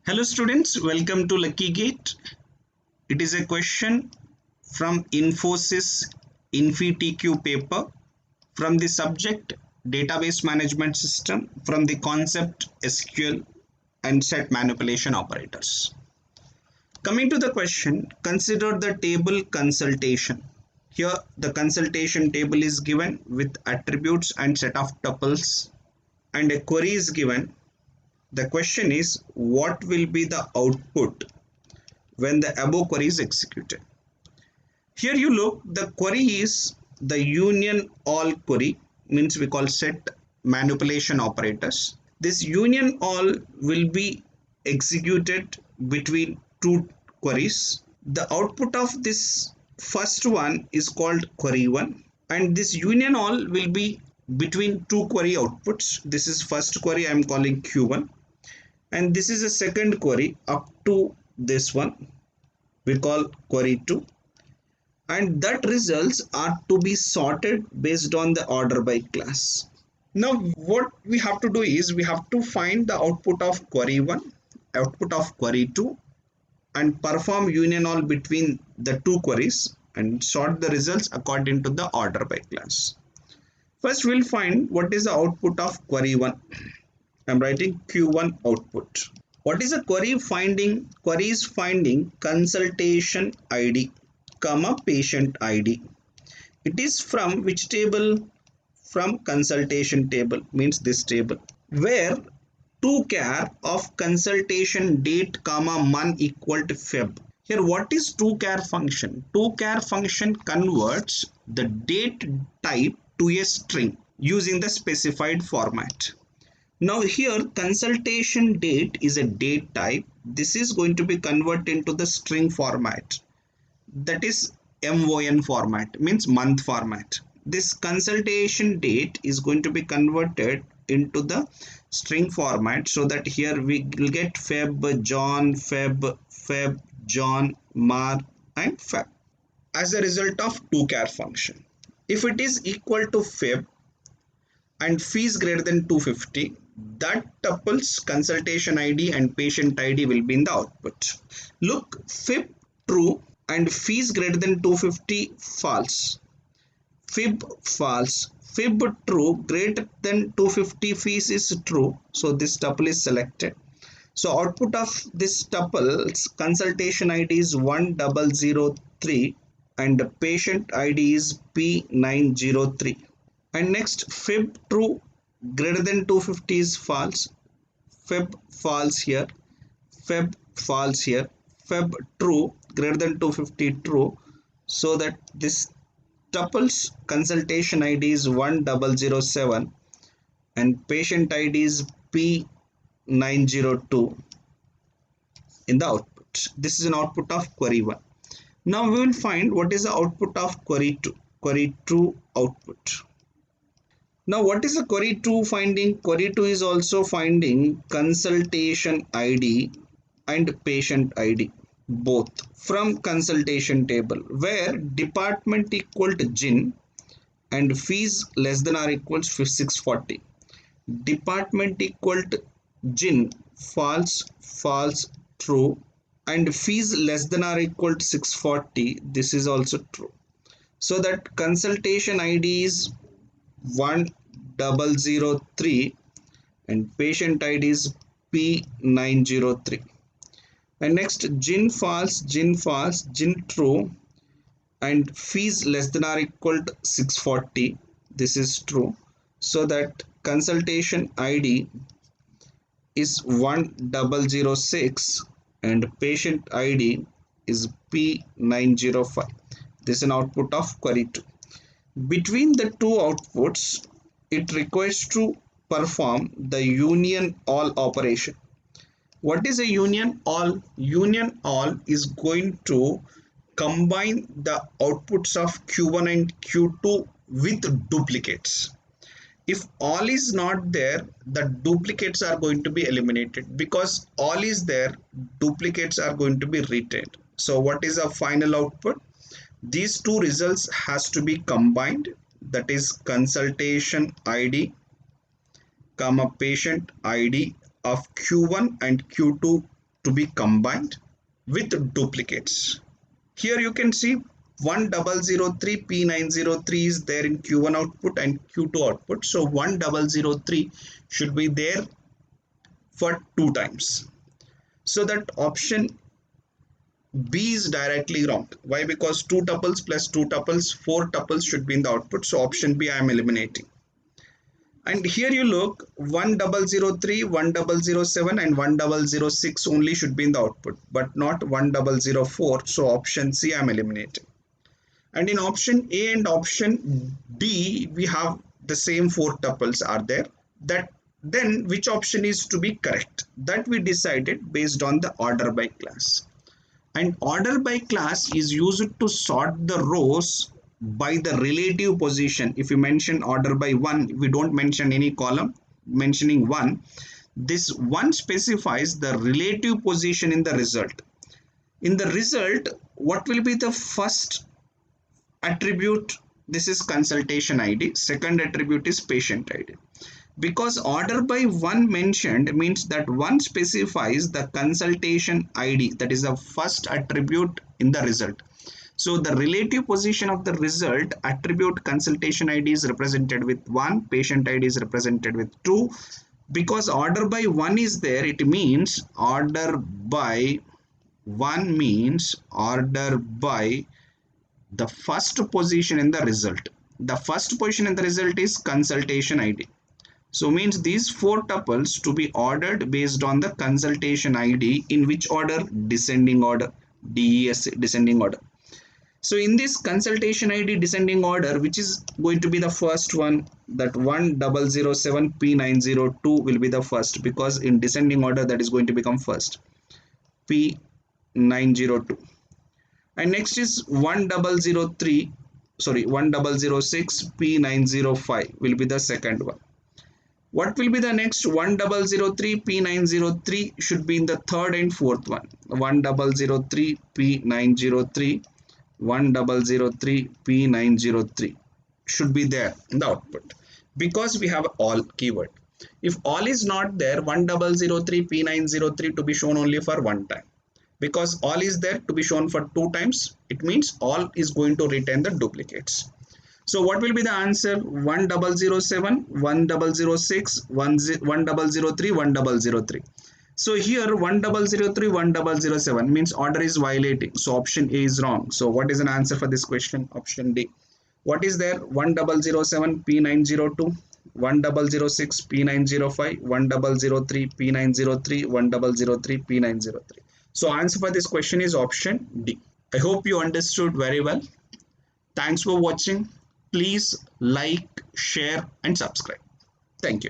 Hello students, welcome to Lucky Gate. It is a question from Infosys InfyTQ paper from the subject Database Management System from the concept SQL and set manipulation operators. Coming to the question, consider the table consultation. Here the consultation table is given with attributes and set of tuples and a query is given. The question is what will be the output when the above query is executed. Here you look, the query is the union all query, means we call set manipulation operators. This union all will be executed between two queries. The output of this first one is called query 1 and this union all will be between two query outputs. This is first query, I am calling Q1 and this is a second query up to this one we call query 2 and that results are to be sorted based on the order by class. Now what we have to do is we have to find the output of query 1, output of query 2 and perform union all between the two queries and sort the results according to the order by class. First we'll find what is the output of query 1. I'm writing Q1 output. What is a query finding? Query is finding consultation ID, comma patient ID. It is from which table? From consultation table, means this table, where to char of consultation date, comma month equal to Feb. Here what is to char function? To char function converts the date type to a string using the specified format. Now here consultation date is a date type. This is going to be converted into the string format, that is MON format, means month format. This consultation date is going to be converted into the string format so that here we will get Feb, John, Feb, John, Mar and Feb as a result of to char function. If it is equal to Feb and fee is greater than 250, that tuples consultation ID and patient ID will be in the output. Look, Fib true and fee is greater than 250 false. Fib false. Fib true, greater than 250 fees is true. So this tuple is selected. So output of this tuple's consultation ID is 1003 and the patient ID is P903. And next Fib true greater than 250 is false, Feb false here, Feb false here, Feb true greater than 250 true, so that this tuples consultation ID is 1007 and patient ID is P902 in the output. This is an output of query 1. Now we will find what is the output of query 2. Query 2 output. Now what is a query 2 finding? Query 2 is also finding consultation ID and patient ID both from consultation table, where department equal to Gin and fees less than or equals 640. Department equal to Gin false, false, true, and fees less than or equal to 640, this is also true. So that consultation ID is 1003 and patient ID is P903. And next Gin false, Gin false, Gin true and fees less than or equal to 640, this is true. So that consultation ID is 1006 and patient ID is P905. This is an output of query 2. Between the two outputs, it requires to perform the union all operation. What is a union all? Union all is going to combine the outputs of Q1 and Q2 with duplicates. If all is not there, the duplicates are going to be eliminated. Because all is there, duplicates are going to be retained. So what is our final output? These two results has to be combined, that is consultation ID comma patient ID of Q1 and Q2 to be combined with duplicates. Here you can see 1003 P903 is there in Q1 output and Q2 output. So 1003 should be there for 2 times. So that option B is directly wrong. Why? Because 2 tuples plus 2 tuples, 4 tuples should be in the output. So option B I am eliminating. And here you look, 1003, 1007 and 1006 only should be in the output, but not 1004. So option C I am eliminating. And in option A and option D, we have the same 4 tuples are there. That then which option is to be correct? That we decided based on the order by class. And order by class is used to sort the rows by the relative position. If you mention order by 1, we don't mention any column, mentioning 1. This 1 specifies the relative position in the result. In the result, what will be the first attribute? This is consultation ID. Second attribute is patient ID. Because order by 1 mentioned means that 1 specifies the consultation ID, that is the first attribute in the result. So the relative position of the result attribute consultation ID is represented with 1, patient ID is represented with 2. Because order by 1 is there, it means order by 1 means order by the first position in the result. The first position in the result is consultation ID. So means these 4 tuples to be ordered based on the consultation ID. In which order? Descending order. DES, descending order. So in this consultation ID descending order, which is going to be the first one, that 1007 P902 will be the first, because in descending order that is going to become first, P902. And next is 1006 P905 will be the second one. What will be the next? 1003 P903 should be in the third and fourth one. 1003 P903, 1003 P903 should be there in the output, because we have all keyword. If all is not there, 1003 P903 to be shown only for 1 time. Because all is there to be shown for 2 times, it means all is going to retain the duplicates. So what will be the answer? 1007, 1006, 1003, 1003. So here 1003, 1007 means order is violating. So option A is wrong. So what is an answer for this question? Option D. What is there? 1007 P902, 1006 P905, 1003 P903, 1003 P903. So answer for this question is option D. I hope you understood very well. Thanks for watching. Please like, share and subscribe. Thank you.